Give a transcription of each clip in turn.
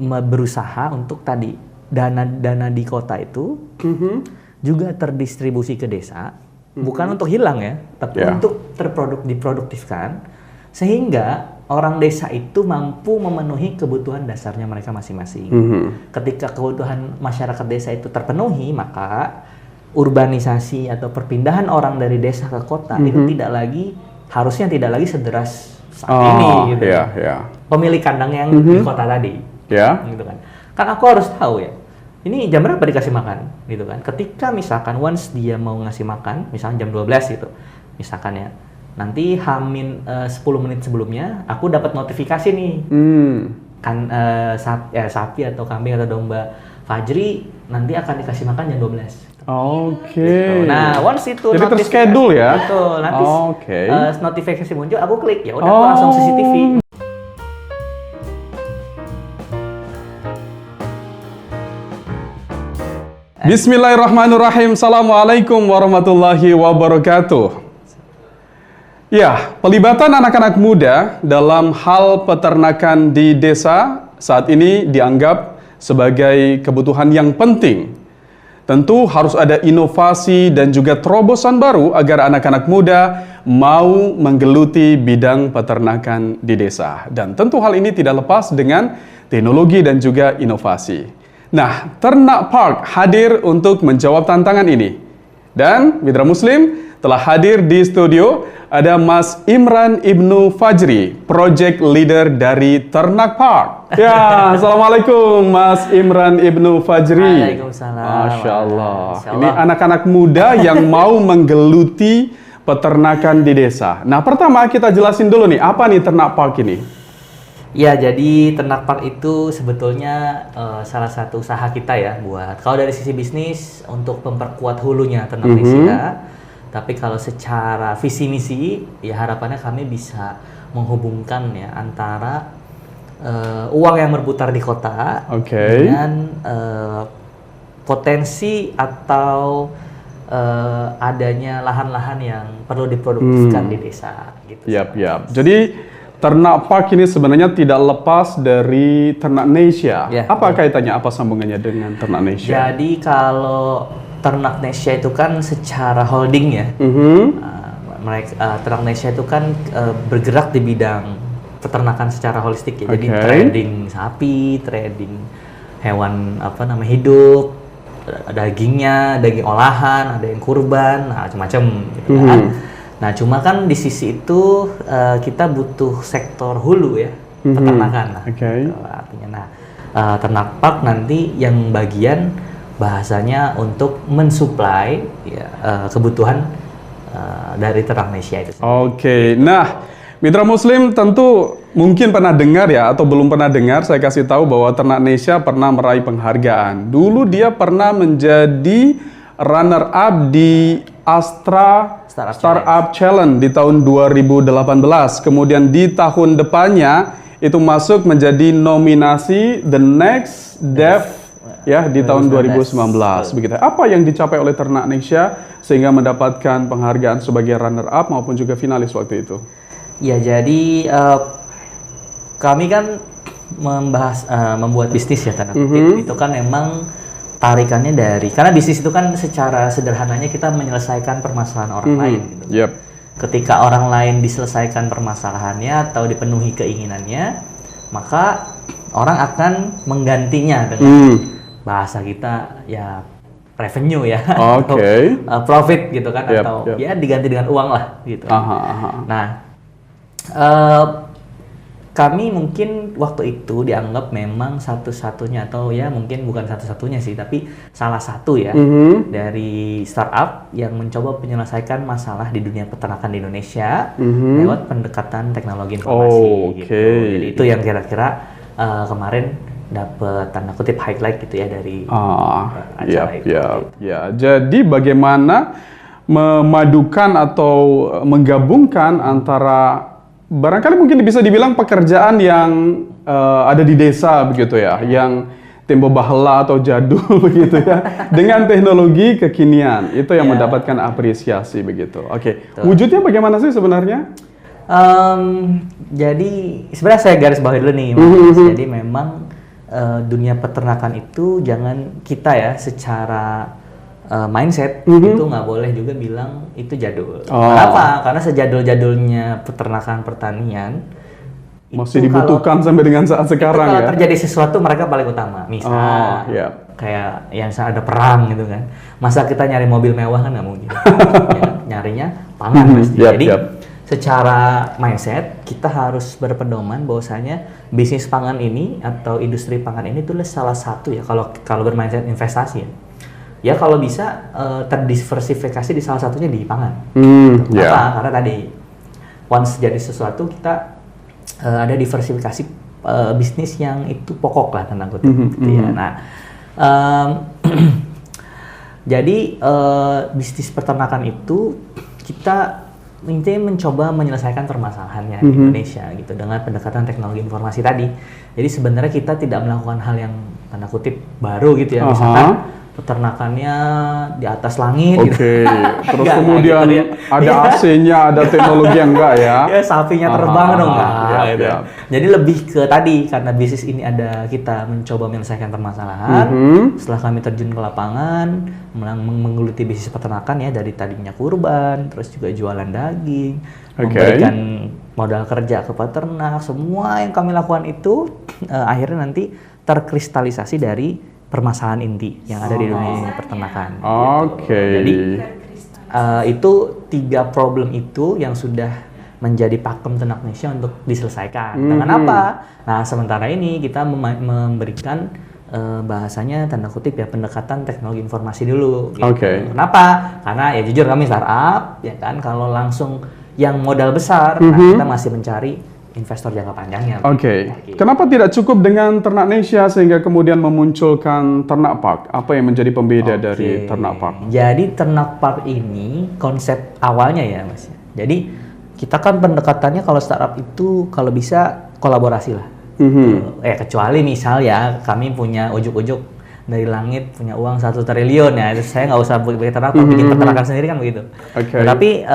berusaha untuk tadi dana di kota itu juga terdistribusi ke desa, bukan untuk hilang ya, tapi untuk diproduktifkan sehingga orang desa itu mampu memenuhi kebutuhan dasarnya mereka masing-masing. Ketika kebutuhan masyarakat desa itu terpenuhi, maka urbanisasi atau perpindahan orang dari desa ke kota itu harusnya tidak lagi sederas saat ini gitu. Pemilik kandang yang di kota tadi. Gitu kan. Kan aku harus tahu ya, ini jam berapa dikasih makan gitu kan. Ketika misalkan once dia mau ngasih makan, misalkan jam 12 gitu, misalkan ya, nanti hamin 10 menit sebelumnya aku dapat notifikasi nih, kan sapi atau kambing atau domba Fajri nanti akan dikasih makan jam 12. Gitu. Nah, once itu jadi terschedule ya. Betul. Nanti notifikasi muncul, aku klik ya udah aku langsung CCTV. Bismillahirrahmanirrahim. Assalamualaikum warahmatullahi wabarakatuh. Ya, pelibatan anak-anak muda dalam hal peternakan di desa saat ini dianggap sebagai kebutuhan yang penting. Tentu harus ada inovasi dan juga terobosan baru agar anak-anak muda mau menggeluti bidang peternakan di desa. Dan tentu hal ini tidak lepas dengan teknologi dan juga inovasi. Nah, Ternak Park hadir untuk menjawab tantangan ini. Dan Mitra Muslim telah hadir di studio ada Mas Imran Ibnu Fajri, Project Leader dari Ternak Park. Ya, Assalamualaikum Mas Imran Ibnu Fajri. Waalaikumsalam. Masya Allah. Ini anak-anak muda yang mau menggeluti peternakan di desa. Nah, pertama kita jelasin dulu nih, apa nih Ternak Park ini? Ya, jadi Ternak Park itu sebetulnya salah satu usaha kita ya buat, kalau dari sisi bisnis untuk memperkuat hulunya Ternak Nesia, tapi kalau secara visi misi ya harapannya kami bisa menghubungkan ya antara uang yang berputar di kota dengan potensi atau adanya lahan-lahan yang perlu diproduktifkan di desa gitu. Jadi Ternak Park ini sebenarnya tidak lepas dari Ternak Nesia. Apa kaitannya, apa sambungannya dengan Ternak Nesia? Jadi kalau Ternak Nesia itu kan secara holding ya, Ternak Nesia itu kan bergerak di bidang peternakan secara holistik ya. Jadi trading sapi, trading hewan hidup, dagingnya, daging olahan, ada yang kurban, macam-macam gitu kan. Nah, cuma kan di sisi itu kita butuh sektor hulu ya, peternakan. Artinya, Ternak Park nanti yang bagian bahasanya untuk mensuplai ya, kebutuhan dari Ternak Nesia itu. Nah, Mitra Muslim tentu mungkin pernah dengar ya, atau belum pernah dengar, saya kasih tahu bahwa Ternak Nesia pernah meraih penghargaan. Dulu dia pernah menjadi runner up di Astra Startup Challenge di tahun 2018. Kemudian di tahun depannya itu masuk menjadi nominasi The Next Dev ya di tahun 2019 begitu. Apa yang dicapai oleh Ternak Nesia sehingga mendapatkan penghargaan sebagai runner up maupun juga finalis waktu itu? Ya, jadi kami kan membuat bisnis ya tanda kutip. Itu kan memang tarikannya dari, karena bisnis itu kan secara sederhananya kita menyelesaikan permasalahan orang lain gitu. Ketika orang lain diselesaikan permasalahannya atau dipenuhi keinginannya, maka orang akan menggantinya dengan bahasa kita ya revenue ya, atau profit gitu kan, atau ya diganti dengan uang lah gitu. Nah, kami mungkin waktu itu dianggap memang satu-satunya, atau ya mungkin bukan satu-satunya sih, tapi salah satu ya dari startup yang mencoba menyelesaikan masalah di dunia peternakan di Indonesia lewat pendekatan teknologi informasi gitu. Jadi itu yang kira-kira kemarin dapat tanda kutip highlight gitu ya dari acara itu. Jadi bagaimana memadukan atau menggabungkan antara barangkali mungkin bisa dibilang pekerjaan yang ada di desa begitu ya, yang tempo bahala atau jadul gitu ya, dengan teknologi kekinian itu yang mendapatkan apresiasi begitu. Wujudnya bagaimana sih sebenarnya? Jadi sebenarnya saya garis bawahi dulu nih, Mas. Jadi memang dunia peternakan itu jangan kita ya secara mindset itu nggak boleh juga bilang itu jadul. Kenapa? Karena sejadul-jadulnya peternakan pertanian masih dibutuhkan sampai dengan saat sekarang kalau ya. terjadi sesuatu mereka paling utama. Misal kayak yang ada perang gitu kan. Masa kita nyari mobil mewah kan nggak mungkin. Ya, nyarinya pangan pasti. Jadi secara mindset kita harus berpedoman bahwasanya bisnis pangan ini atau industri pangan ini itu salah satu ya kalau bermindset investasi ya. Ya kalau bisa terdiversifikasi di salah satunya di pangan. Kenapa? Karena tadi once jadi sesuatu kita ada diversifikasi bisnis yang itu pokok lah tanda kutip. Gitu ya. Nah, jadi bisnis peternakan itu kita intinya mencoba menyelesaikan permasalahannya di Indonesia gitu dengan pendekatan teknologi informasi tadi. Jadi sebenarnya kita tidak melakukan hal yang tanda kutip baru gitu ya, misalkan peternakannya di atas langit gitu. Terus enggak, kemudian gitu, ada AC-nya, ada teknologi yang enggak ya? Ya sapinya terbang dong enggak gitu. Jadi lebih ke tadi karena bisnis ini ada kita mencoba menyelesaikan permasalahan. Setelah kami terjun ke lapangan, menggeluti bisnis peternakan ya dari tadinya kurban, terus juga jualan daging, memberikan modal kerja ke peternak, semua yang kami lakukan itu akhirnya nanti terkristalisasi dari permasalahan inti yang ada di dunia peternakan. Jadi itu 3 problem itu yang sudah menjadi pakem Ternak Indonesia untuk diselesaikan. Dengan apa? Nah sementara ini kita memberikan bahasanya tanda kutip ya pendekatan teknologi informasi dulu. Gitu. Kenapa? Karena ya jujur kami startup ya kan kalau langsung yang modal besar nah, kita masih mencari investor jangka panjangnya. Kenapa tidak cukup dengan Ternak Indonesia sehingga kemudian memunculkan Ternak Park? Apa yang menjadi pembeda dari Ternak Park? Jadi Ternak Park ini konsep awalnya ya Mas. Jadi kita kan pendekatannya kalau startup itu kalau bisa kolaborasi lah. Kecuali misal ya kami punya ujuk-ujuk dari langit punya uang 1 triliun ya, saya nggak usah bikin ternak, bikin peternakan sendiri kan begitu. Tapi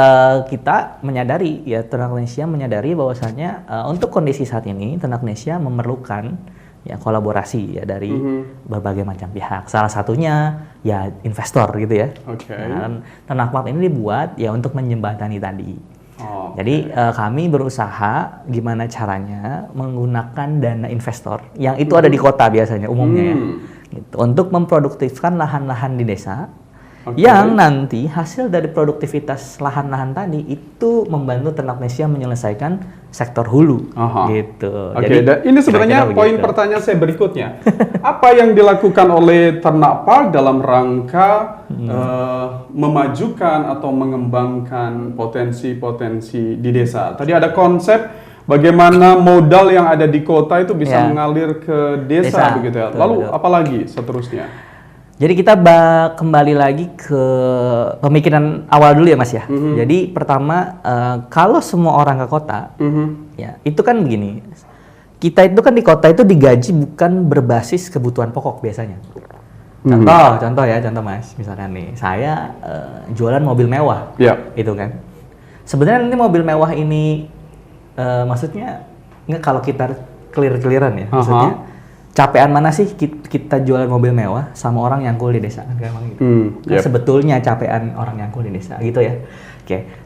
kita menyadari ya Ternak Indonesia menyadari bahwasanya untuk kondisi saat ini Ternak Indonesia memerlukan ya kolaborasi ya dari berbagai macam pihak. Salah satunya ya investor gitu ya. Nah, Ternak Park ini dibuat ya untuk menjembatani tadi. Jadi kami berusaha gimana caranya menggunakan dana investor yang itu ada di kota biasanya umumnya ya. Gitu, untuk memproduktifkan lahan-lahan di desa yang nanti hasil dari produktivitas lahan-lahan tadi itu membantu Ternak Indonesia menyelesaikan sektor hulu gitu. Jadi dan ini sebenarnya poin pertanyaan saya berikutnya. Apa yang dilakukan oleh Ternak Park dalam rangka memajukan atau mengembangkan potensi-potensi di desa? Tadi ada konsep bagaimana modal yang ada di kota itu bisa mengalir ke desa begitu ya. Lalu apalagi seterusnya? Jadi kita kembali lagi ke pemikiran awal dulu ya Mas ya. Jadi pertama kalau semua orang ke kota, ya itu kan begini. Kita itu kan di kota itu digaji bukan berbasis kebutuhan pokok biasanya. Contoh Mas, misalkan nih saya jualan mobil mewah, itu kan. Sebenarnya nanti mobil mewah ini maksudnya nggak kalau kita clear-clearan ya, maksudnya capean mana sih kita jualan mobil mewah sama orang nyangkul di desa kan emang gitu. Sebetulnya capean orang nyangkul di desa gitu ya.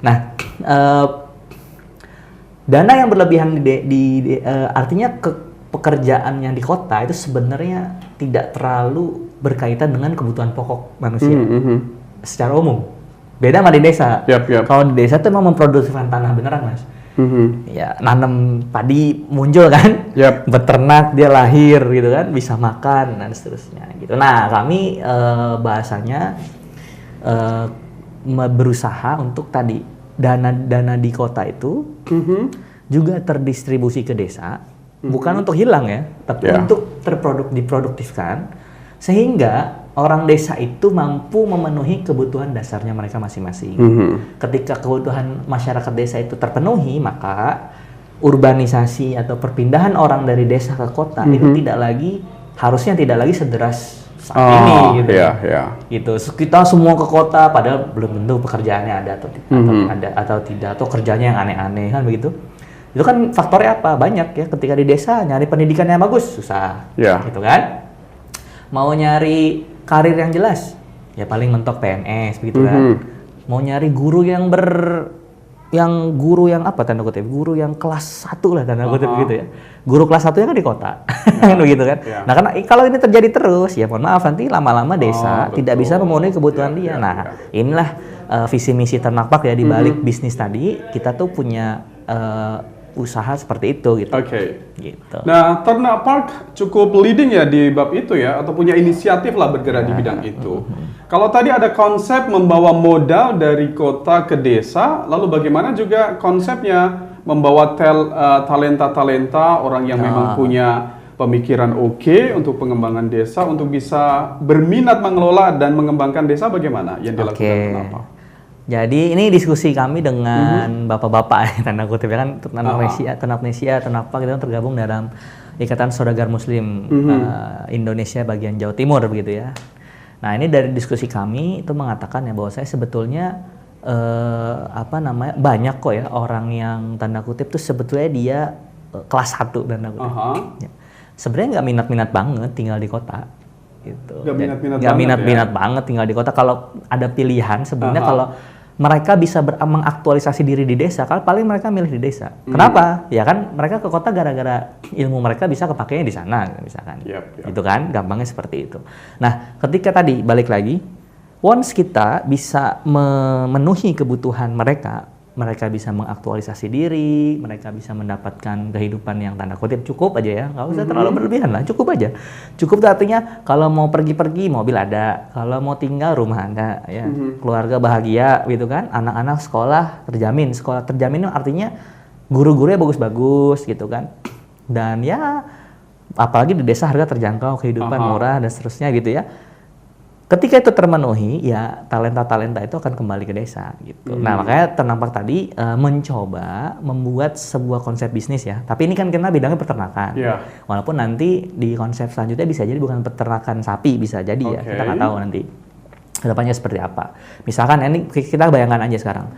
Nah dana yang berlebihan artinya pekerjaan yang di kota itu sebenarnya tidak terlalu berkaitan dengan kebutuhan pokok manusia secara umum. Beda sama di desa. Kalau di desa itu memang memproduktifkan tanah beneran Mas. Ya nanam padi muncul kan, beternak dia lahir gitu kan, bisa makan dan seterusnya gitu. Nah kami bahasanya berusaha untuk tadi dana di kota itu juga terdistribusi ke desa, bukan untuk hilang ya, tapi untuk diproduktifkan sehingga orang desa itu mampu memenuhi kebutuhan dasarnya mereka masing-masing. Ketika kebutuhan masyarakat desa itu terpenuhi, maka urbanisasi atau perpindahan orang dari desa ke kota itu harusnya tidak lagi sederas saat ini gitu. Gitu. Kita semua ke kota padahal belum tentu pekerjaannya ada atau tidak atau kerjanya yang aneh-aneh kan begitu. Itu kan faktornya apa? Banyak ya. Ketika di desa nyari pendidikan yang bagus susah, gitu kan. Mau nyari karir yang jelas, ya paling mentok PNS begitu kan. Mau nyari guru yang guru yang apa tanda kutip, guru yang kelas 1 lah tanda kutip begitu ya. Guru kelas 1 kan di kota, kan begitu kan. Nah karena kalau ini terjadi terus, ya mohon maaf nanti lama-lama desa tidak bisa memenuhi kebutuhan dia. Nah inilah visi misi Ternak Park ya, di balik bisnis tadi kita tuh punya usaha seperti itu gitu. Gitu. Nah, Ternak Park cukup leading ya di bab itu ya, atau punya inisiatif lah bergerak di bidang itu. Kalau tadi ada konsep membawa modal dari kota ke desa, lalu bagaimana juga konsepnya membawa talenta-talenta orang yang memang punya pemikiran untuk pengembangan desa, untuk bisa berminat mengelola dan mengembangkan desa, bagaimana yang dilakukan Ternak Park? Jadi ini diskusi kami dengan bapak-bapak tanda kutip ya kan, Ternak Park itu kan tergabung dalam Ikatan Saudagar Muslim Indonesia bagian Jawa Timur begitu ya. Nah ini dari diskusi kami itu mengatakan ya bahwa saya sebetulnya banyak kok ya orang yang tanda kutip tuh sebetulnya dia kelas 1 tanda kutip. Ya. Sebenarnya nggak minat-minat banget tinggal di kota. Gitu. Nggak minat-minat banget tinggal di kota. Kalau ada pilihan sebenarnya kalau mereka bisa mengaktualisasi diri di desa, kalau paling mereka milih di desa. Kenapa? Ya kan mereka ke kota gara-gara ilmu mereka bisa kepakainya di sana, misalkan. Gitu kan, gampangnya seperti itu. Nah, ketika tadi balik lagi, once kita bisa memenuhi kebutuhan mereka bisa mengaktualisasi diri, mereka bisa mendapatkan kehidupan yang tanda kutip cukup aja ya, nggak usah terlalu berlebihan lah, cukup aja. Cukup itu artinya kalau mau pergi-pergi mobil ada, kalau mau tinggal rumah ada, ya keluarga bahagia gitu kan, anak-anak sekolah terjamin itu artinya guru-gurunya bagus-bagus gitu kan, dan ya apalagi di desa harga terjangkau, kehidupan murah dan seterusnya gitu ya. Ketika itu termenuhi, ya talenta-talenta itu akan kembali ke desa gitu. Nah makanya Ternak Park tadi mencoba membuat sebuah konsep bisnis ya. Tapi ini kan kita bidangnya peternakan. Walaupun nanti di konsep selanjutnya bisa jadi bukan peternakan sapi, bisa jadi ya. Kita nggak tahu nanti kedepannya seperti apa. Misalkan ini kita bayangkan aja sekarang,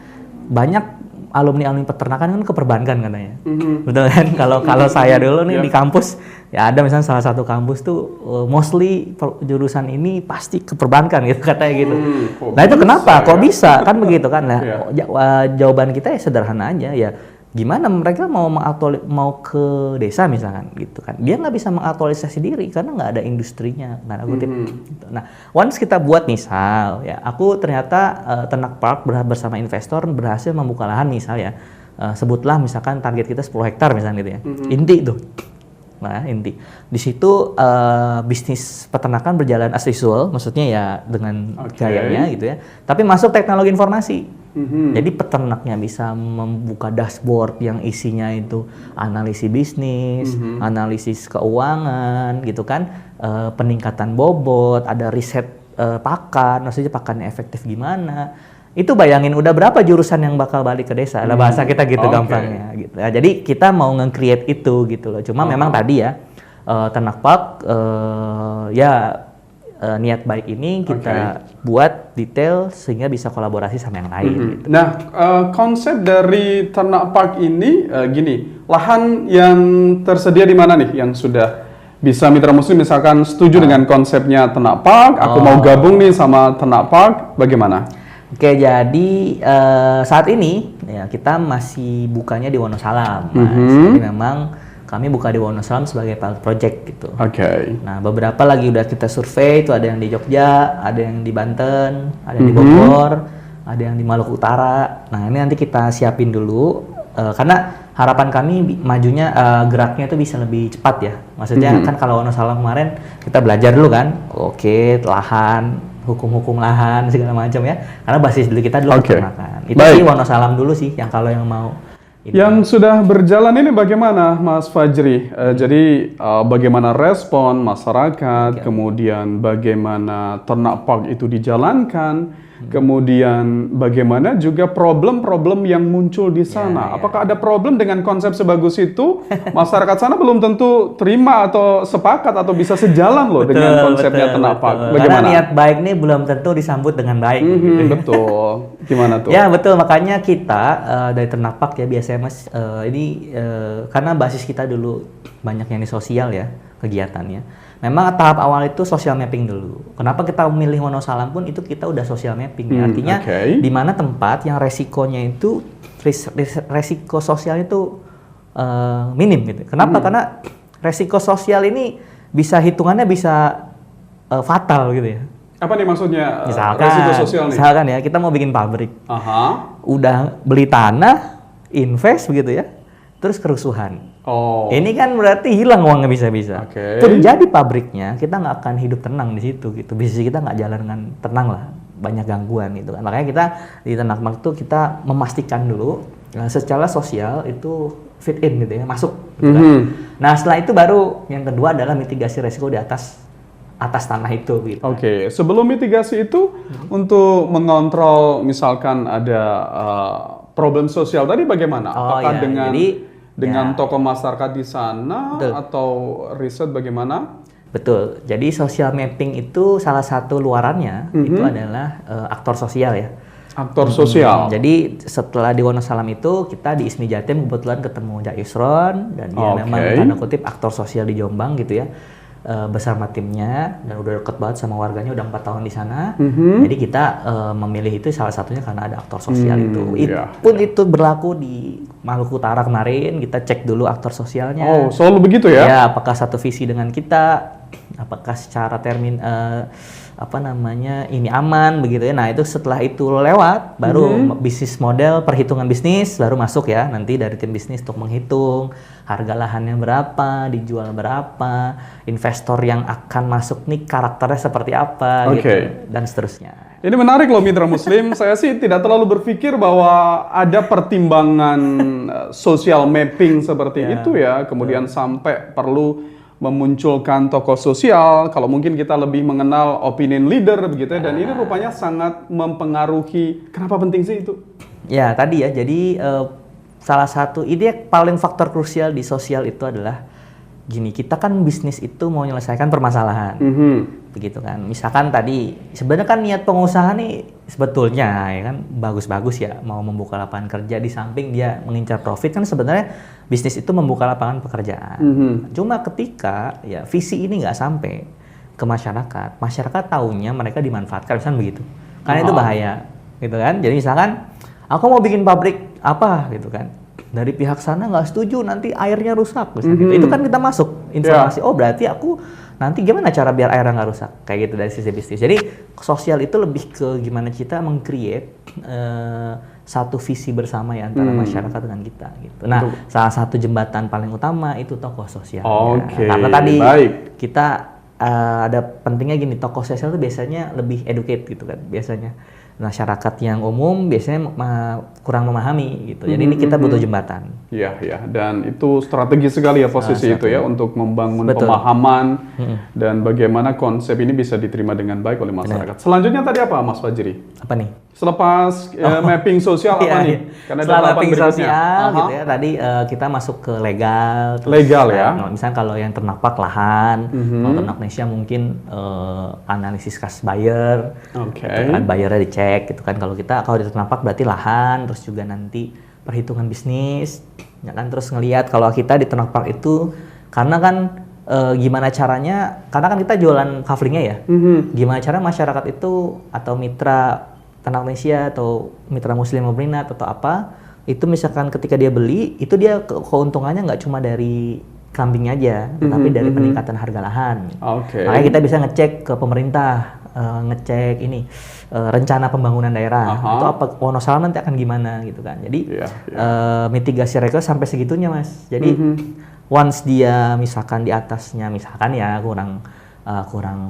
banyak alumni peternakan kan ke perbankan katanya, betul kan? Kalau saya dulu nih di kampus, ya ada misalnya salah satu kampus tuh mostly jurusan ini pasti ke perbankan gitu katanya gitu. Nah itu kenapa? Kok bisa? Kan begitu kan? Nah jawaban kita ya sederhana aja ya. Gimana mereka mau ke desa misalkan gitu kan? Dia nggak bisa mengaktualisasi diri karena nggak ada industrinya. Nah, once kita buat misal ya, aku ternyata Ternak Park bersama investor berhasil membuka lahan misal ya, sebutlah misalkan target kita 10 hektar misalnya gitu ya, inti tuh. Nah inti di situ bisnis peternakan berjalan as usual, maksudnya ya dengan gayanya gitu ya. Tapi masuk teknologi informasi. Jadi peternaknya bisa membuka dashboard yang isinya itu analisis bisnis, analisis keuangan, gitu kan, peningkatan bobot, ada riset pakan, maksudnya pakannya efektif gimana. Itu bayangin udah berapa jurusan yang bakal balik ke desa, lah bahasa kita gitu gampangnya. Gitu. Nah, jadi kita mau nge-create itu gitu loh. Cuma memang tadi ya Ternak Park niat baik ini kita buat detail sehingga bisa kolaborasi sama yang lain. Gitu. Nah, konsep dari Ternak Park ini gini, lahan yang tersedia di mana nih yang sudah bisa mitra muslim misalkan setuju dengan konsepnya Ternak Park, aku mau gabung nih sama Ternak Park, bagaimana? Oke, jadi saat ini ya kita masih bukanya di Wonosalam, Mas. Jadi memang kami buka di Wonosalam sebagai pilot project gitu. Nah, beberapa lagi udah kita survei, itu ada yang di Jogja, ada yang di Banten, ada yang di Bogor, ada yang di Maluku Utara. Nah, ini nanti kita siapin dulu karena harapan kami majunya geraknya itu bisa lebih cepat ya. Maksudnya kan kalau Wonosalam kemarin kita belajar dulu kan, lahan, hukum-hukum lahan segala macam ya. Karena basis dulu kita dulu peternakan. Itu sih Wonosalam dulu sih yang kalau yang mau. Yang sudah berjalan ini bagaimana Mas Fajri? Jadi bagaimana respon masyarakat, kemudian bagaimana Ternak Park itu dijalankan, Kemudian bagaimana juga problem-problem yang muncul di sana. Apakah ada problem dengan konsep sebagus itu? Masyarakat sana belum tentu terima atau sepakat atau bisa sejalan loh dengan konsepnya Tenapak. Bagaimana? Karena niat baik nih belum tentu disambut dengan baik. Gitu. Betul. Gimana tuh? Ya betul, makanya kita dari Tenapak ya biasanya Mas, karena basis kita dulu banyak yang di sosial ya kegiatannya. Memang tahap awal itu social mapping dulu. Kenapa kita memilih Wonosalam pun itu kita udah social mapping. Artinya di mana tempat yang resikonya itu resiko sosial itu minim gitu. Kenapa? Karena resiko sosial ini bisa hitungannya bisa fatal gitu ya. Apa nih maksudnya resiko sosial nih? Misalkan ya kita mau bikin pabrik. Udah beli tanah, invest begitu ya. Terus kerusuhan. Ini kan berarti hilang uangnya bisa-bisa. Terjadi pabriknya, kita nggak akan hidup tenang di situ gitu. Bisnis kita nggak jalan dengan tenang lah, banyak gangguan gitu kan. Makanya kita di Tenapak itu kita memastikan dulu secara sosial itu fit in gitu ya, masuk. Gitu kan. Nah setelah itu baru yang kedua adalah mitigasi resiko di atas tanah itu. Gitu. Sebelum mitigasi itu untuk mengontrol misalkan ada problem sosial tadi bagaimana? Apakah dengan tokoh masyarakat di sana atau riset bagaimana? Betul. Jadi social mapping itu salah satu luarannya itu adalah aktor sosial ya. Aktor sosial. Jadi setelah di Wonosalam itu kita di ISMI Jatim kebetulan ketemu Cak Yusron dan dia memang tanda kutip aktor sosial di Jombang gitu ya. Bersama timnya dan udah deket banget sama warganya, udah 4 tahun di sana. Jadi kita memilih itu salah satunya karena ada aktor sosial itu. Itu berlaku di Maluku Utara kemarin, kita cek dulu aktor sosialnya. Selalu begitu ya? Ya, apakah satu visi dengan kita, apakah secara ini aman begitu ya. Nah, itu setelah itu lewat baru bisnis model, perhitungan bisnis baru masuk ya. Nanti dari tim bisnis untuk menghitung harga lahannya berapa, dijual berapa, investor yang akan masuk nih karakternya seperti apa gitu dan seterusnya. Ini menarik loh mitra muslim. Saya sih tidak terlalu berpikir bahwa ada pertimbangan social mapping seperti itu ya. Kemudian sampai perlu memunculkan tokoh sosial. Kalau mungkin kita lebih mengenal opinion leader begitu ya. Dan ini rupanya sangat mempengaruhi. Kenapa penting sih itu? Ya tadi ya. Jadi salah satu ide paling faktor krusial di sosial itu adalah gini, kita kan bisnis itu mau menyelesaikan permasalahan, begitu kan. Misalkan tadi sebenarnya kan niat pengusaha nih sebetulnya ya kan bagus-bagus ya, mau membuka lapangan kerja di samping dia mengincar profit kan sebenarnya bisnis itu membuka lapangan pekerjaan. Cuma ketika ya visi ini nggak sampai ke masyarakat, masyarakat taunya mereka dimanfaatkan, misalkan begitu. Karena itu bahaya, gitu kan. Jadi misalkan aku mau bikin pabrik apa gitu kan. Dari pihak sana nggak setuju, nanti airnya rusak misalnya gitu. Itu kan kita masuk informasi, oh berarti aku nanti gimana cara biar airnya nggak rusak, kayak gitu dari sisi bisnis. Jadi sosial itu lebih ke gimana kita meng-create satu visi bersama ya antara masyarakat dengan kita gitu. Nah, salah satu jembatan paling utama itu tokoh sosial. Karena tadi kita ada pentingnya gini, tokoh sosial itu biasanya lebih educate gitu kan biasanya. Masyarakat yang umum biasanya kurang memahami gitu. Jadi ini kita butuh jembatan. Iya, ya. Dan itu strategi sekali ya posisi itu ya untuk membangun pemahaman dan bagaimana konsep ini bisa diterima dengan baik oleh masyarakat. Selanjutnya tadi apa Mas Fajri? Apa nih? Selepas mapping sosial apa nih? Karena setelah mapping sosial gitu ya. Tadi kita masuk ke legal. Legal ya. Misalnya kalau yang Tenapak lahan, kalau Ternak Indonesia mungkin analisis kas buyer. Kan bayarnya dicek gitu kan. Kalau di Tenapak berarti lahan, terus juga nanti perhitungan bisnis, ya kan. Terus ngelihat kalau kita di Tenapak itu karena kan gimana caranya, karena kan kita jualan kaflingnya ya. Gimana cara masyarakat itu atau mitra Ternak Indonesia atau mitra muslim peminat atau apa, itu misalkan ketika dia beli, itu dia keuntungannya nggak cuma dari kambingnya aja, tapi dari peningkatan harga lahan. Makanya kita bisa ngecek ke pemerintah, ngecek ini rencana pembangunan daerah, itu apa Wonosalam nanti akan gimana gitu kan. Jadi mitigasi resiko sampai segitunya Mas. Jadi once dia misalkan di atasnya misalkan ya kurang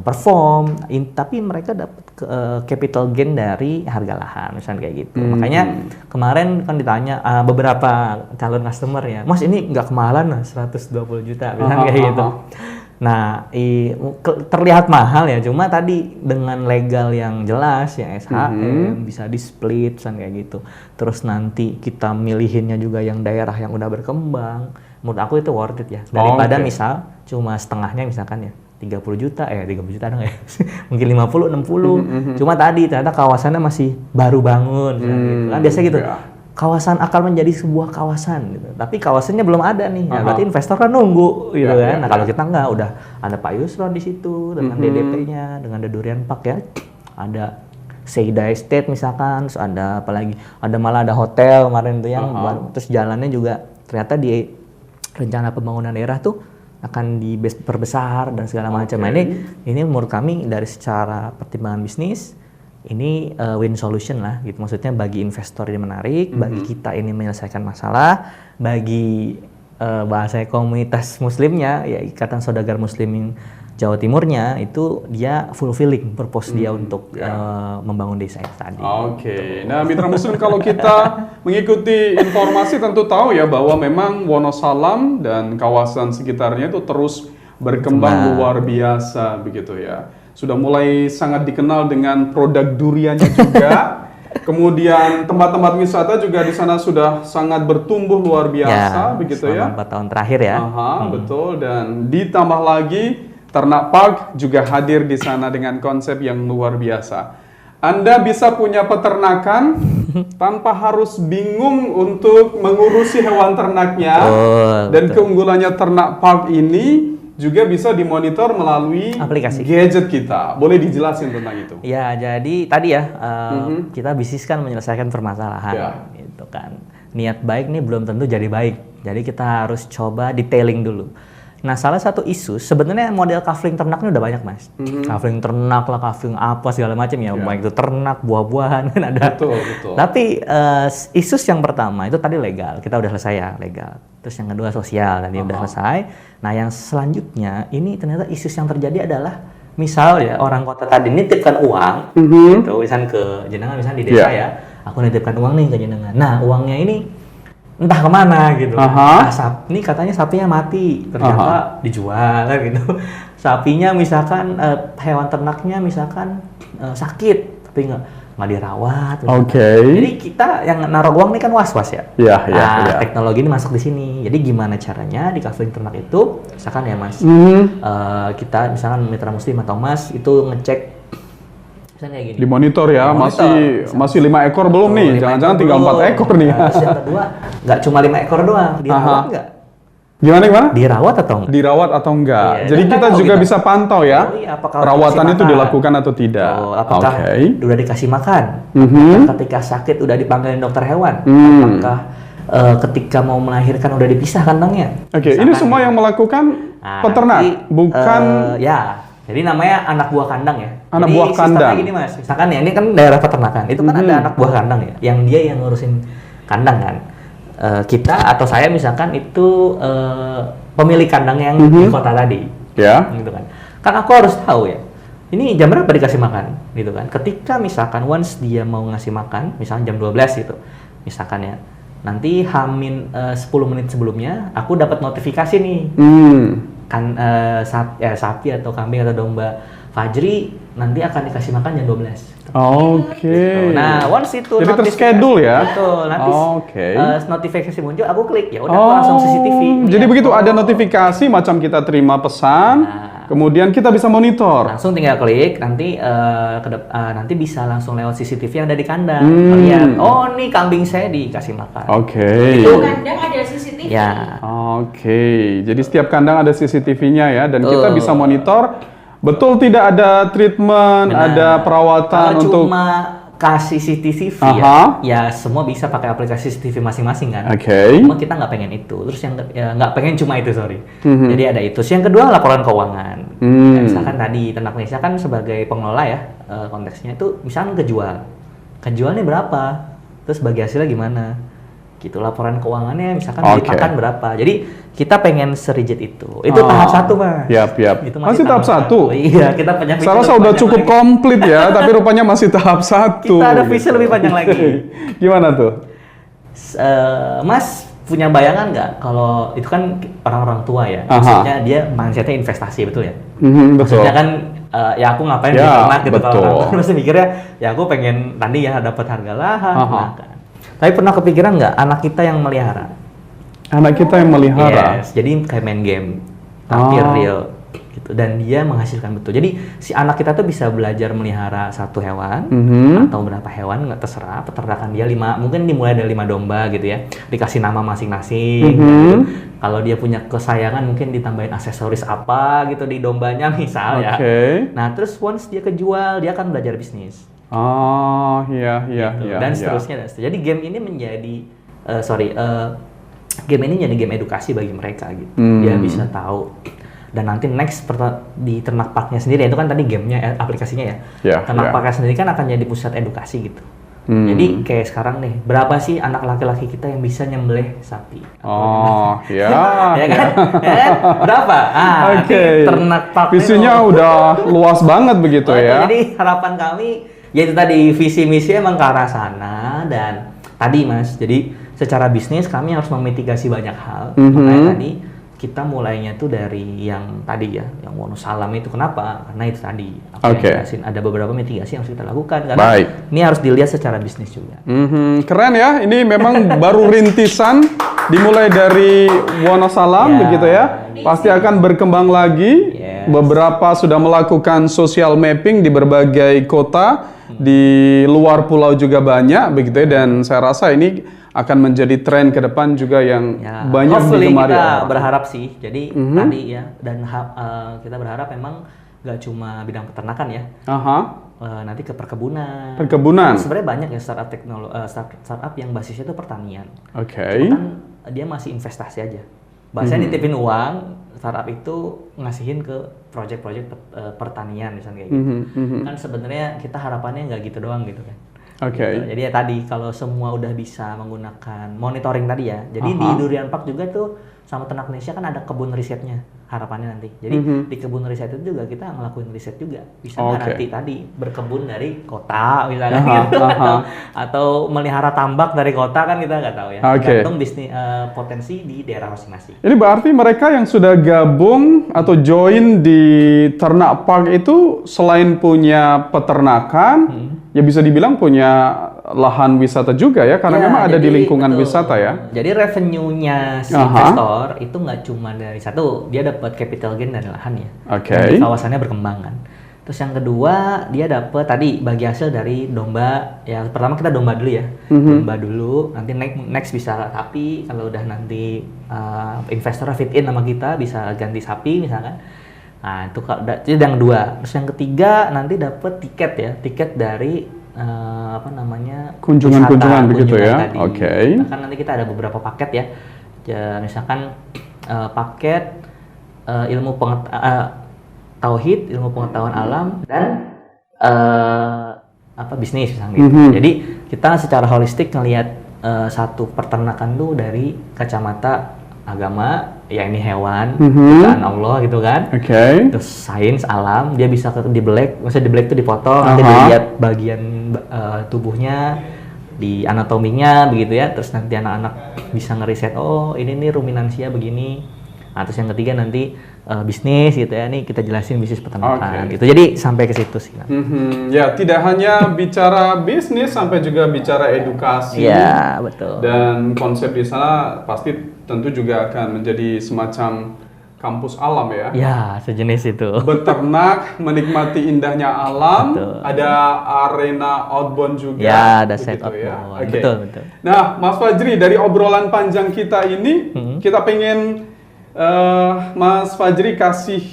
perform, tapi mereka dapat capital gain dari harga lahan, misalnya kayak gitu. Makanya kemarin kan ditanya beberapa calon customer ya, Mas ini nggak kemahalan lah 120 juta, misalnya kayak gitu. Nah, terlihat mahal ya, cuma tadi dengan legal yang jelas, yang SHM, bisa di split, kayak gitu. Terus nanti kita milihinnya juga yang daerah yang udah berkembang. Menurut aku itu worth it ya. Daripada misal cuma setengahnya misalkan ya, 30 juta dong ya. Mungkin 50, 60. Cuma tadi ternyata kawasannya masih baru bangun, gitu. Kan biasa gitu. Kawasan akan menjadi sebuah kawasan gitu. Tapi kawasannya belum ada nih. Nah, berarti investor kan nunggu gitu kan. Nah, kalau kita nggak, udah ada Pak Yusron di situ dengan DDP-nya, dengan The Durian Park ya. Ada Seida Estate misalkan, terus ada apalagi, malah ada hotel kemarin itu yang baru. Terus jalannya juga ternyata di rencana pembangunan daerah tuh akan diperbesar dan segala macam. Nah, ini menurut kami dari secara pertimbangan bisnis ini win solution lah gitu, maksudnya bagi investor ini menarik, bagi kita ini menyelesaikan masalah, bagi bahasa komunitas muslimnya ya Ikatan Saudagar Muslimin Jawa Timurnya itu dia fulfilling purpose dia untuk membangun desa itu tadi. Oke. Nah, mitra muslim, kalau kita mengikuti informasi tentu tahu ya bahwa memang Wonosalam dan kawasan sekitarnya itu terus berkembang luar biasa begitu ya. Sudah mulai sangat dikenal dengan produk duriannya juga. Kemudian tempat-tempat wisata juga di sana sudah sangat bertumbuh luar biasa begitu ya. 4 tahun terakhir ya. Betul, dan ditambah lagi Ternak Park juga hadir di sana dengan konsep yang luar biasa. Anda bisa punya peternakan tanpa harus bingung untuk mengurusi hewan ternaknya. Dan keunggulannya Ternak Park ini juga bisa dimonitor melalui aplikasi gadget kita. Boleh dijelasin tentang itu? Ya, jadi tadi ya kita bisnis kan menyelesaikan permasalahan, gitu kan. Niat baik nih belum tentu jadi baik. Jadi kita harus coba detailing dulu. Nah, salah satu isu sebenarnya model kafling ternaknya udah banyak, Mas. Kafling ternak lah, kafling apa segala macam ya, baik itu ternak, buah-buahan kan ada. Betul. Tapi isu yang pertama itu tadi legal, kita udah selesai ya legal. Terus yang kedua sosial, tadi udah selesai. Nah, yang selanjutnya ini ternyata isu yang terjadi adalah misal ya orang kota tadi nitipkan uang, gitu, misalnya ke jenengan, misalnya di desa ya, aku nitipkan uang nih ke jenengan. Nah, uangnya ini entah kemana gitu. Ini katanya sapinya mati, ternyata dijual gitu. Sapinya misalkan hewan ternaknya misalkan sakit, tapi nggak dirawat. Jadi kita yang naruh uang ini kan was-was ya. Teknologi ini masuk di sini. Jadi gimana caranya di kafling ternak itu, misalkan ya Mas, kita misalkan mitra muslim atau Mas itu ngecek di monitor ya, masih 5 ekor belum nih, jangan-jangan tinggal 4 ekor nih. Terus yang kedua, nggak cuma 5 ekor doang, dirawat nggak? Gimana? Dirawat atau enggak? Dirawat atau enggak? Jadi kita juga bisa pantau ya, perawatan itu dilakukan atau tidak. Apakah udah dikasih makan? Ketika sakit udah dipanggilin dokter hewan? Apakah ketika mau melahirkan udah dipisah kandangnya? Ini semua yang melakukan peternak, bukan? Jadi namanya anak buah kandang ya. Anak buah kandang. Jadi gini Mas, misalkan ya ini kan daerah peternakan, itu kan ada anak buah kandang ya, yang dia yang ngurusin kandang kan. Kita atau saya misalkan itu pemilik kandang yang di kota tadi, gitu kan. Kan aku harus tahu ya, ini jam berapa dikasih makan, gitu kan. Ketika misalkan once dia mau ngasih makan, misalkan jam 12 gitu, misalkan ya, nanti hamin 10 menit sebelumnya, aku dapat notifikasi nih. Kan sapi atau kambing atau domba Fajri nanti akan dikasih makan jam 12. Gitu. Nah, once itu jadi terschedule ya. Betul. Nanti notifikasi muncul, aku klik ya udah aku langsung CCTV. Jadi begitu ada notifikasi macam kita terima pesan, kemudian kita bisa monitor. Langsung tinggal klik, nanti nanti bisa langsung lewat CCTV yang ada di kandang. Lihat, nih kambing saya dikasih makan. Itu kandang ada CCTV. Ya. Jadi setiap kandang ada CCTV-nya ya, dan kita bisa monitor. Betul, tidak ada treatment, ada perawatan. Kalau untuk cuma kasih CCTV ya semua bisa pakai aplikasi CCTV masing-masing kan. Cuma kita nggak pengen itu. Terus yang nggak pengen cuma itu, sorry. Jadi ada itu. Terus yang kedua laporan keuangan. Misalkan tadi ternak desa kan sebagai pengelola ya, konteksnya itu misalkan kejualnya berapa, terus bagi hasilnya gimana, gitu. Laporan keuangannya misalkan di pakan berapa. Jadi kita pengen serigit itu. Itu tahap 1 Mas. Itu masih tahap 1. Iya, kita punya saya rasa udah cukup komplit ya, tapi rupanya masih tahap 1. Kita ada visi lebih panjang lagi. Gimana tuh? Mas punya bayangan nggak kalau itu kan orang-orang tua ya, maksudnya dia mindsetnya investasi betul ya? Betul. Maksudnya kan ya aku ngapain di Ya, ternak gitu, betul. kalau orang tua mesti mikirnya ya aku pengen tadi ya dapat harga lahan. Nah, kan. Tapi pernah kepikiran nggak anak kita yang melihara? Anak kita yang melihara. Yes, jadi kayak main game tapi real gitu, dan dia menghasilkan betul. Jadi si anak kita tuh bisa belajar melihara satu hewan atau berapa hewan, nggak terserah, peternakan dia 5, mungkin dimulai dari 5 domba gitu ya, dikasih nama masing-masing gitu. Kalau dia punya kesayangan mungkin ditambahin aksesoris apa gitu di dombanya misal ya. Nah terus once dia kejual, dia akan belajar bisnis. Oh iya Gitu. Dan seterusnya. Jadi game ini menjadi game ini jadi game edukasi bagi mereka gitu. Dia bisa tahu. Dan nanti next di ternak parknya sendiri, itu kan tadi gamenya, aplikasinya ya. Ternak parknya sendiri kan akan jadi pusat edukasi gitu. Jadi kayak sekarang nih, berapa sih anak laki-laki kita yang bisa nyembelih sapi? Oh ya. Ya kan? Berapa? Ternak park visinya udah luas banget begitu ya. Jadi harapan kami ya itu tadi, visi misi emang ke arah sana. Dan tadi Mas, jadi secara bisnis kami harus memitigasi banyak hal. Makanya tadi kita mulainya tuh dari yang tadi ya, yang Wonosalam itu. Kenapa? Karena itu tadi aku yang jelasin, ada beberapa mitigasi yang harus kita lakukan karena ini harus dilihat secara bisnis juga. Keren ya, ini memang baru rintisan, dimulai dari Wonosalam begitu ya. Pasti akan berkembang lagi. Beberapa sudah melakukan social mapping di berbagai kota, di luar pulau juga banyak begitu ya, dan saya rasa ini akan menjadi tren ke depan juga yang banyak digemari kita orang. berharap sih. Jadi tadi ya, dan kita berharap memang nggak cuma bidang peternakan ya. Nanti ke perkebunan. Sebenarnya banyak ya startup yang basisnya itu pertanian. Cuma kan dia masih investasi aja. Bahasanya nitipin uang, startup itu ngasihin ke project-project pertanian misalnya kayak gitu. Kan sebenarnya kita harapannya nggak gitu doang gitu kan. Gitu. Jadi ya tadi kalau semua udah bisa menggunakan monitoring tadi ya. Jadi di Durian Park juga tuh sama Ternak Indonesia kan ada kebun risetnya harapannya nanti. Jadi di kebun riset itu juga kita ngelakuin riset juga. Bisa nggak nanti tadi berkebun dari kota misalnya gitu. Atau melihara tambak dari kota kan kita nggak tahu ya. Tergantung bisnis potensi di daerah masing-masing. Ini berarti mereka yang sudah gabung atau join di Ternak Park itu selain punya peternakan, ya bisa dibilang punya lahan wisata juga ya, karena memang ada di lingkungan wisata ya. Jadi revenue-nya si investor itu nggak cuma dari satu, dia dapat capital gain dari lahan ya. Di kawasannya berkembang kan. Terus yang kedua, dia dapat tadi bagi hasil dari domba. Ya pertama kita domba dulu ya. Domba dulu, nanti next bisa sapi. Kalau udah nanti investor fit in sama kita bisa ganti sapi misalkan. Nah, itu yang kedua. Terus yang ketiga nanti dapat tiket ya, tiket dari kunjungan begitu ya. Bahkan nanti kita ada beberapa paket ya. Misalkan paket ilmu tauhid, ilmu pengetahuan alam, dan bisnis misalnya gitu. Jadi kita secara holistik ngelihat satu peternakan tuh dari kacamata agama, ya ini hewan, ciptaan Allah gitu kan. Terus sains alam, dia bisa di black, maksudnya di black itu dipotong, nanti dilihat bagian tubuhnya, di anatominya begitu ya. Terus nanti anak-anak bisa ngeriset, oh ini nih ruminansia begini. Nah, terus yang ketiga nanti bisnis gitu ya, nih kita jelasin bisnis peternakan gitu. Jadi sampai ke situ sih. Ya, tidak hanya bicara bisnis, sampai juga bicara edukasi. Ya, betul. Dan konsep di sana pasti tentu juga akan menjadi semacam kampus alam ya. Ya, sejenis itu. Beternak, menikmati indahnya alam, ada arena outbound juga. Ya, ada set outbound. Betul. Nah, Mas Fajri, dari obrolan panjang kita ini, kita pengen Mas Fajri kasih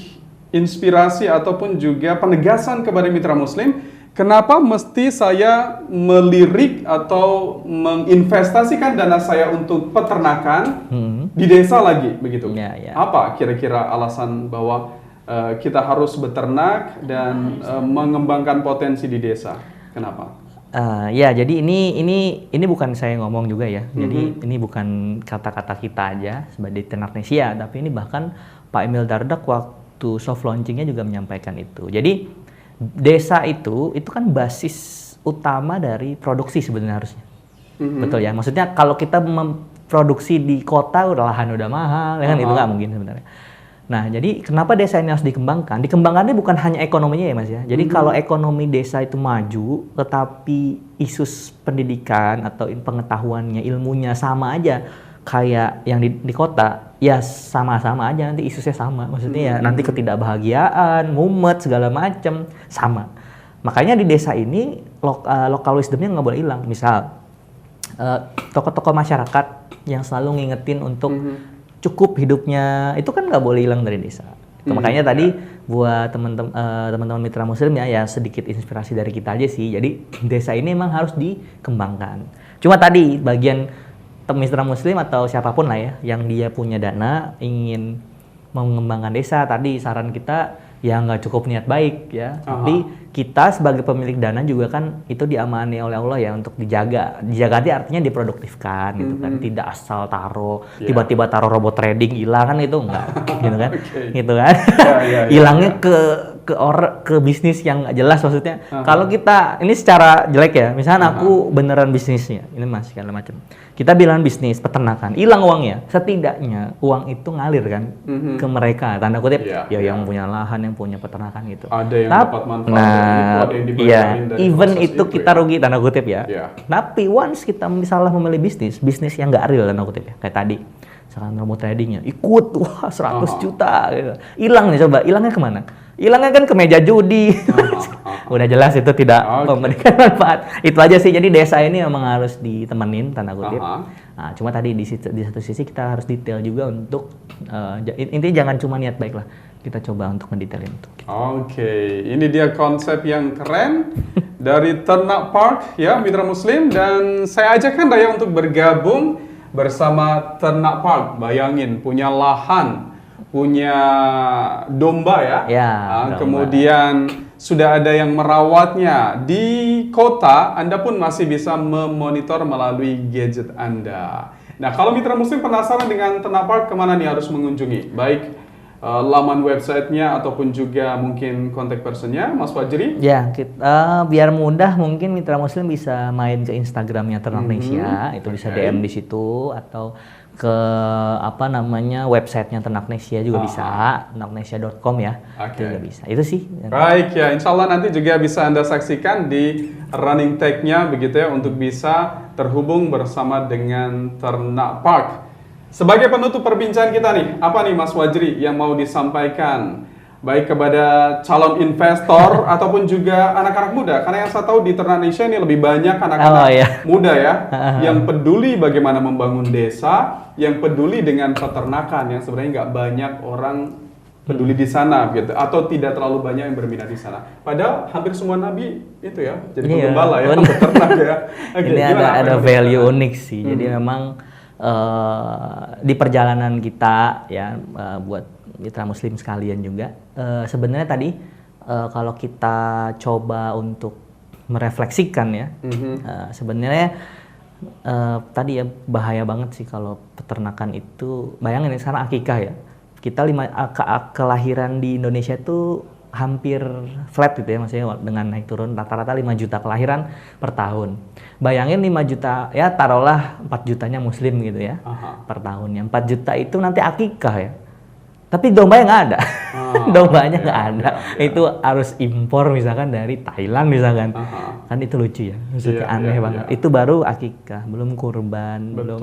inspirasi ataupun juga penegasan kepada mitra muslim, kenapa mesti saya melirik atau menginvestasikan dana saya untuk peternakan di desa lagi begitu? Apa kira-kira alasan bahwa kita harus beternak dan mengembangkan potensi di desa? Kenapa? Jadi ini bukan saya ngomong juga ya. Jadi ini bukan kata-kata kita aja sebagai Ternak Indonesia, tapi ini bahkan Pak Emil Dardak waktu soft launchingnya juga menyampaikan itu. Jadi desa itu kan basis utama dari produksi sebenarnya harusnya. Betul ya. Maksudnya kalau kita produksi di kota lahan udah mahal, ya kan itu nggak mungkin sebenarnya. Nah, jadi kenapa desa ini harus dikembangkan? Dikembangkannya bukan hanya ekonominya ya Mas ya. Jadi kalau ekonomi desa itu maju, tetapi isu pendidikan atau pengetahuannya, ilmunya sama aja kayak yang di kota, ya sama-sama aja nanti isusnya sama. Maksudnya ya nanti ketidakbahagiaan, mumet, segala macam sama. Makanya di desa ini local wisdomnya nggak boleh hilang. Misal tokoh-tokokoh masyarakat yang selalu ngingetin untuk cukup hidupnya, itu kan nggak boleh hilang dari desa. Makanya tadi buat teman-teman mitra muslim ya sedikit inspirasi dari kita aja sih. Jadi desa ini emang harus dikembangkan. Cuma tadi bagian mitra muslim atau siapapun lah ya yang dia punya dana ingin mengembangkan desa, tadi saran kita ya nggak cukup niat baik ya. Tapi kita sebagai pemilik dana juga kan itu diamani oleh Allah ya untuk dijaga. Dijaga artinya diproduktifkan gitu kan. Tidak asal taruh, tiba-tiba taruh robot trading hilang kan itu enggak gitu kan. Gitu kan. Hilangnya ke bisnis yang nggak jelas maksudnya. Kalau kita ini secara jelek ya, misalnya aku beneran bisnisnya, ini Mas segala macam. Kita bilang bisnis peternakan, hilang uangnya. Setidaknya uang itu ngalir kan ke mereka, tanda kutip yang punya lahan, yang punya peternakan gitu. Ada yang dapat manfaat even itu kita rugi tanda kutip ya. Tapi once kita misalnya memilih bisnis yang nggak real tanda kutip ya, kayak tadi. Misalkan robot tradingnya ikut, wah 100 juta gitu. Hilang nih, coba hilangnya kemana? Hilangnya kan ke meja judi. Udah jelas itu tidak memberikan manfaat. Itu aja sih, jadi desa ini memang harus ditemenin tanda kutip. Nah, cuma tadi di satu sisi kita harus detail juga untuk intinya jangan cuma niat baik lah. Kita coba untuk mendetailin itu. Oke, ini dia konsep yang keren dari Ternak Park ya mitra muslim, dan saya ajakkan Daya untuk bergabung bersama Ternak Park. Bayangin punya lahan, punya domba ya, kemudian sudah ada yang merawatnya. Di kota Anda pun masih bisa memonitor melalui gadget Anda. Nah, kalau mitra muslim penasaran dengan Ternak Park, kemana nih harus mengunjungi? Baik laman websitenya ataupun juga mungkin kontak personnya, Mas Fajri? Ya, biar mudah mungkin mitra muslim bisa main ke Instagramnya Ternaknesia, itu bisa DM di situ, atau ke websitenya Ternaknesia juga bisa, ternaknesia.com ya, itu juga bisa. Itu sih. Baik ya, insya Allah nanti juga bisa Anda saksikan di running tag-nya begitu ya, untuk bisa terhubung bersama dengan Ternak Park. Sebagai penutup perbincangan kita nih, apa nih Mas Fajri yang mau disampaikan baik kepada calon investor ataupun juga anak-anak muda? Karena yang saya tahu di Ternaknesia ini lebih banyak anak-anak muda ya yang peduli bagaimana membangun desa, yang peduli dengan peternakan, yang sebenarnya nggak banyak orang peduli di sana gitu, atau tidak terlalu banyak yang berminat di sana. Padahal hampir semua nabi itu ya jadi penggembala ya, peternak ya. Ini ada value unik sih. Jadi memang di perjalanan kita ya buat mitra muslim sekalian juga sebenarnya tadi kalau kita coba untuk merefleksikan ya sebenarnya tadi ya bahaya banget sih kalau peternakan itu. Bayangin sekarang akikah ya, kita kelahiran di Indonesia itu hampir flat gitu ya, maksudnya dengan naik turun rata-rata 5 juta kelahiran per tahun. Bayangin 5 juta, ya taruhlah 4 jutanya muslim gitu ya per tahunnya. 4 juta itu nanti akikah ya. Tapi dombanya nggak ada. Dombanya nggak ada. Itu harus impor misalkan dari Thailand misalkan. Kan itu lucu ya, maksudnya aneh banget. Itu baru akikah, belum kurban, belum.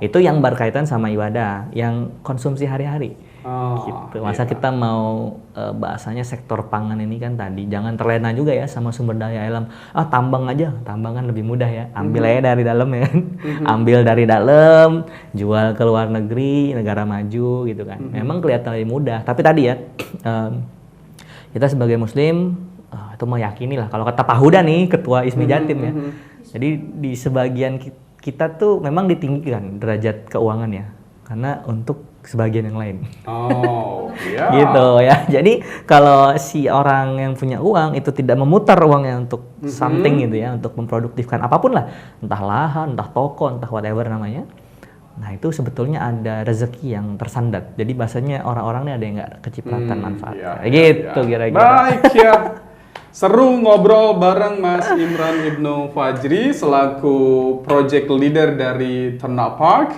Itu yang berkaitan sama ibadah, yang konsumsi hari-hari. Gitu. Masa kita mau bahasanya sektor pangan ini kan tadi jangan terlena juga ya sama sumber daya alam. Tambang aja, tambang kan lebih mudah ya. Ambil aja dari dalam ya kan. Ambil dari dalam, jual ke luar negeri, negara maju gitu kan. Memang kelihatan lebih mudah. Tapi tadi ya kita sebagai muslim itu meyakini lah. Kalau kata Pak Huda nih, ketua ISMI Jatim ya. Jadi di sebagian kita tuh memang ditinggikan derajat keuangan ya. Karena untuk sebagian yang lain. Gitu ya. Jadi kalau si orang yang punya uang itu tidak memutar uangnya untuk something gitu ya, untuk memproduktifkan apapun lah, entah lahan, entah toko, entah whatever namanya. Nah itu sebetulnya ada rezeki yang tersandat. Jadi bahasanya orang-orang ini ada yang nggak kecipratan manfaat. Gitu kira-kira. Baik ya. Seru ngobrol bareng Mas Imran Ibnu Fajri selaku project leader dari Ternak Park.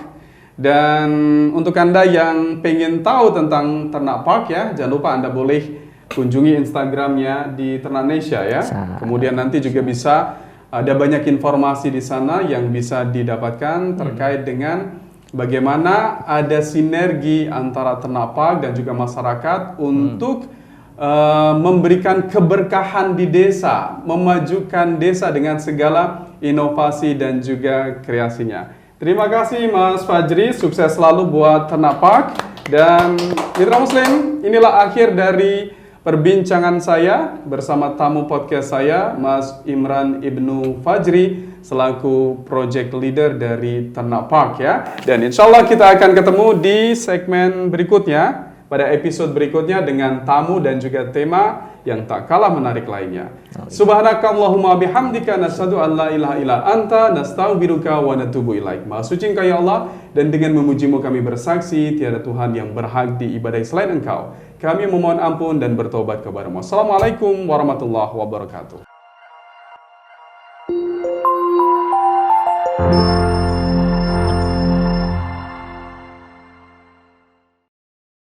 Dan untuk Anda yang pengen tahu tentang Ternak Park ya, jangan lupa Anda boleh kunjungi Instagramnya di Ternanesia ya. Kemudian nanti juga bisa ada banyak informasi di sana yang bisa didapatkan terkait dengan bagaimana ada sinergi antara Ternak Park dan juga masyarakat untuk memberikan keberkahan di desa, memajukan desa dengan segala inovasi dan juga kreasinya. Terima kasih Mas Fajri, sukses selalu buat Ternak Park. Dan mitra muslim, inilah akhir dari perbincangan saya bersama tamu podcast saya, Mas Imran Ibnu Fajri, selaku project leader dari Ternak Park ya. Dan insya Allah kita akan ketemu di segmen berikutnya, pada episode berikutnya dengan tamu dan juga tema yang tak kalah menarik lainnya. Subhanakallahumma bihamdika nasyhadu an la ilaha illa anta nastaghfiruka wa natubu ilaik. Maha suci Engkau ya Allah, dan dengan memujimu kami bersaksi tiada Tuhan yang berhak diibadahi selain Engkau. Kami memohon ampun dan bertobat kepadamu. Assalamualaikum warahmatullahi wabarakatuh.